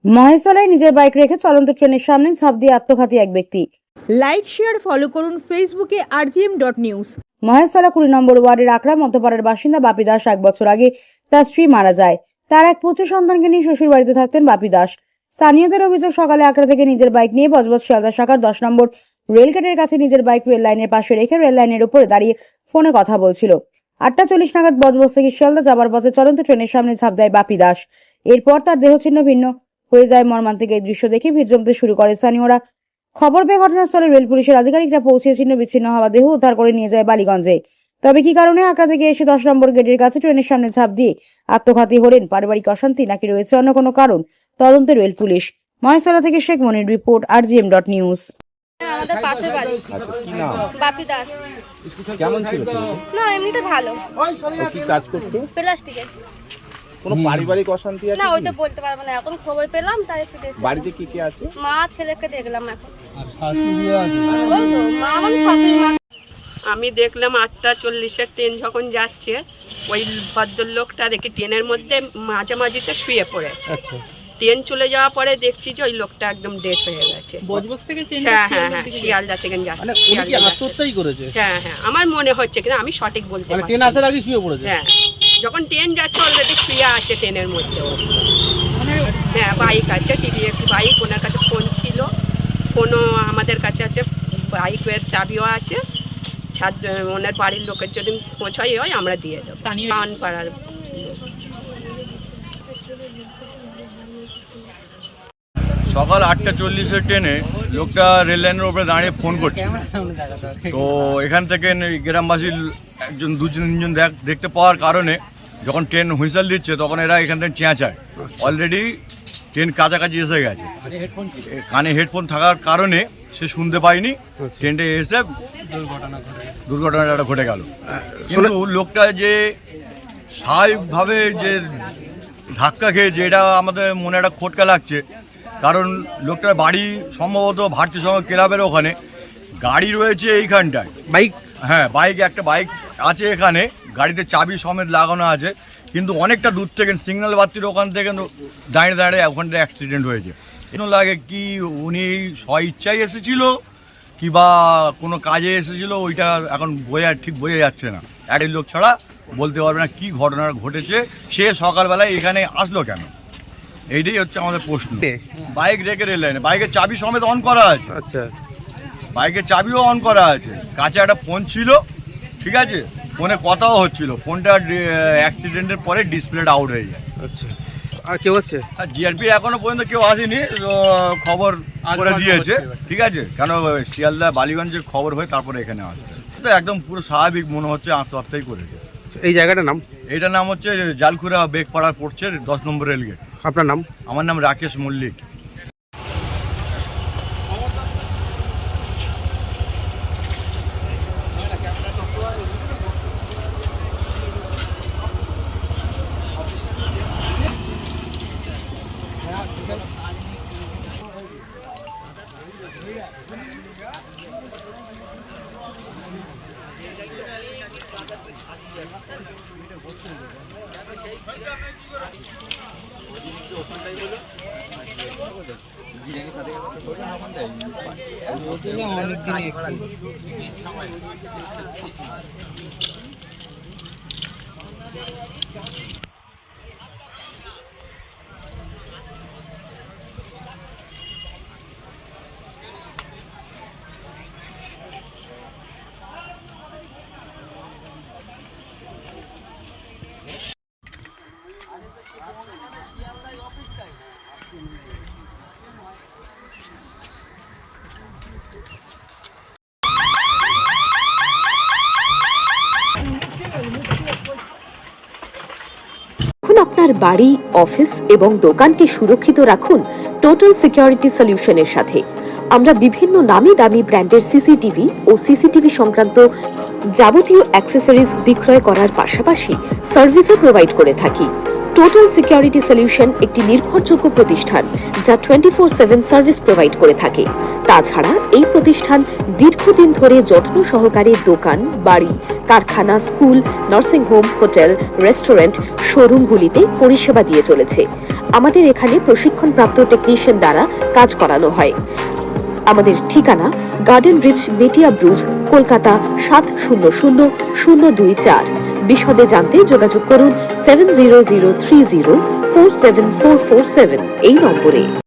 মহেশতলায় নিজের বাইক রেখে চলন্ত ট্রেনের সামনে ঝাঁপ দিয়ে আত্মঘাতী এক ব্যক্তি। লাইক শেয়ার ফলো করুন ফেসবুকে rgm.news। মহেশতলা 20 নম্বর ওয়ার্ডের আকরা মধ্যপাড়ার বাসিন্দা বাপি দাস 1 বছর আগে তার স্ত্রী মারা যায়। তার এক পুত্র সন্তানকে নিয়ে শ্বশুর বাড়িতে থাকতেন বাপি দাস। স্থানীয়দের অভিযোগ, সকালে আকরা থেকে নিজের বাইক নিয়ে বজবজ শিয়ালদা শাখার 10 নম্বর রেলগেটের কাছে নিজের বাইক রেল লাইনের পাশে রেখে রেল লাইনের উপরে দাঁড়িয়ে ফোনে কথা বলছিল। 8:40 নাগাদ বজবজ থেকে শিয়ালদা যাবার পথে চলন্ত ট্রেনের সামনে ঝাঁপ দেয় বাপি দাস। এরপর তার দেহ ছিন্ন ভিন্ন হয়ে যায়। মর্মান্তিক এই দৃশ্য দেখে ভিড় জমতে শুরু করে স্থানীয়রা। খবর পেয়ে ঘটনাস্থলে রেল পুলিশের আধিকারিকরা পৌঁছে ছিন্ন বিচ্ছিন্ন হওয়া দেহ উদ্ধার করে নিয়ে যায় বালিগঞ্জে। তবে কি কারণে আকরা থেকে এসে 10 নম্বর গেটের কাছে ট্রেনের সামনে ঝাঁপ দিয়ে আত্মঘাতী হলেন? পারিবারিক অশান্তি নাকি রয়েছে অন্য কোনো কারণ? তদন্তে রেল পুলিশ। মহেশতলা থেকে শেখ মনির রিপোর্ট, rgm.news। আমাদের পাশের বাড়ি। কি নাম? বাপি দাস। কেমন ছিল ছেলেটা? না, এমনিতে ভালো। ও কি কাজ করতো? প্লাস্টিকের। কোনো পারিবারিক অশান্তি আছে না, কি? ওইটা বলতে পারবো না, এখন খবর পেলাম তাই একটু দেখলাম। বাড়িতে কি কি আছে? মা ছেলেকে দেখলাম এখন। আর শাশুড়ি আছে? ওই তো মা মানে শাশুড়ি মা। আমি দেখলাম 8:40 ট্রেন যখন যাচ্ছে, ওই ভদ্রলোকটা দেখি ট্রেনের মধ্যে মাঝামাঝিতে শুয়ে পড়েছে। আচ্ছা, ট্রেন চলে যাওয়ার পরে দেখছি যে ওই লোকটা একদম ডেড হয়ে গেছে। বজবজ থেকে ট্রেন হ্যাঁ, শিয়ালদা থেকে মানে যাচ্ছে। উনি কি শিয়ালদা যাচ্ছে। আত্মহত্যাই করেছে? হ্যাঁ, আমার মনে হচ্ছে কিনা আমি সঠিক বলতে মানে পারছি ট্রেন না। আসার আগে শুয়ে পড়েছে? হ্যাঁ, যখন ট্রেন যাচ্ছে অলরেডি শুয়ে আছে ট্রেনের মধ্যে। হ্যাঁ, বাইক আছে, টিভিএস বাইক, ওনার কাছে ফোন ছিল, ফোনও আমাদের কাছে আছে, বাইকের চাবিও আছে। ওনার বাড়ির লোকের যদি খোঁজ হয় আমরা দিয়ে দেবো। পাড়ার সকাল 8:40 ট্রেনে লোকটা রেল লাইনের উপরে দাঁড়িয়ে ফোন করছে। তো এখান থেকে গ্রামবাসী একজন দুজন দেখতে পাওয়ার কারণে যখন ট্রেন হুইসেল দিচ্ছে তখন এরা এখান থেকে চেঁচায়। অলরেডি ট্রেন কাছাকাছি এসে গেছে। কানে হেডফোন থাকার কারণে সে শুনতে পায়নি। ট্রেনটা এসে দুর্ঘটনাটা ঘটে গেল। কিন্তু লোকটা যে স্বাভাবিকভাবে যে ধাক্কা খেয়েছে, এটা আমাদের মনে একটা খটকা লাগছে। কারণ লোকটার বাড়ি সম্ভবত ভারতীয় সংঘ ক্লাবের ওখানে, গাড়ি রয়েছে এইখানটায়, বাইক? হ্যাঁ, একটা বাইক আছে এখানে, গাড়িতে চাবি সমেত লাগানো আছে। কিন্তু অনেকটা দূর থেকে সিগন্যাল বাতির ওখান থেকে দাঁড়িয়ে ওখানটা অ্যাক্সিডেন্ট হয়েছে। কেন লাগে কি উনি স্ব ইচ্ছায় এসেছিল কি বা কোনো কাজে এসেছিল, ওইটা এখন ঠিক বোঝা যাচ্ছে না। একই লোক ছাড়া বলতে পারবে না কি ঘটনা ঘটেছে, সে সকালবেলায় এখানে আসলো কেন, এইটাই হচ্ছে আমাদের প্রশ্ন। বাইক রেখে রেল লাইনে, বাইকের চাবি সমেত অন করা আছে। আচ্ছা, বাইকের চাবিও অন করা আছে। কাছে একটা ফোন ছিল, ঠিক আছে, ফোনে কথাও হচ্ছিল। ফোনটা অ্যাক্সিডেন্টের পরে ডিসপ্লেটা আউট হয়ে যায়। আচ্ছা। আর কেউ আসছে? আর জিআরপি এখনো পর্যন্ত কেউ আসেনি, তো খবর করে দিয়েছে, ঠিক আছে। কেন শিয়ালদা বালিগঞ্জের খবর হয়ে তারপরে এখানে আসে। তো একদম পুরো স্বাভাবিক মনে হচ্ছে, আত্মহত্যাই করেছে। এই জায়গাটার নাম? এইটার নাম হচ্ছে জালখুরা বেগপাড়ার পড়ছে 10 নম্বর রেলগেট। আপনার নাম? আমার নাম রাকেশ মল্লিক। এখন আপনার বাড়ি, অফিস এবং দোকানকে সুরক্ষিত রাখুন টোটাল সিকিউরিটি সলিউশনের সাথে। আমরা বিভিন্ন নামি দামি ব্র্যান্ডের সিসিটিভি ও সিসিটিভি সংক্রান্ত যাবতীয় অ্যাক্সেসরিজ বিক্রয় করার পাশাপাশি সার্ভিসও প্রোভাইড করে থাকি। টোটাল সিকিউরিটি সলিউশন একটি নির্ভরযোগ্য প্রতিষ্ঠান যা 24/7 সার্ভিস প্রোভাইড করে থাকে। তাছাড়া এই প্রতিষ্ঠান দীর্ঘদিন ধরে যত্ন সহকারে দোকান, বাড়ি, কারখানা, school, nursing home, hotel, restaurant, শোরুমগুলিতে পরিষেবা দিয়ে চলেছে। আমাদের এখানে প্রশিক্ষণপ্রাপ্ত টেকনিশিয়ান দ্বারা কাজ করানো হয়। আমাদের ঠিকানা গার্ডেন রিচ মেটিয়া ব্রুজ, কলকাতা 700024। বিশদে জানতে যোগাযোগ করুন 7003047447 এই নম্বরে।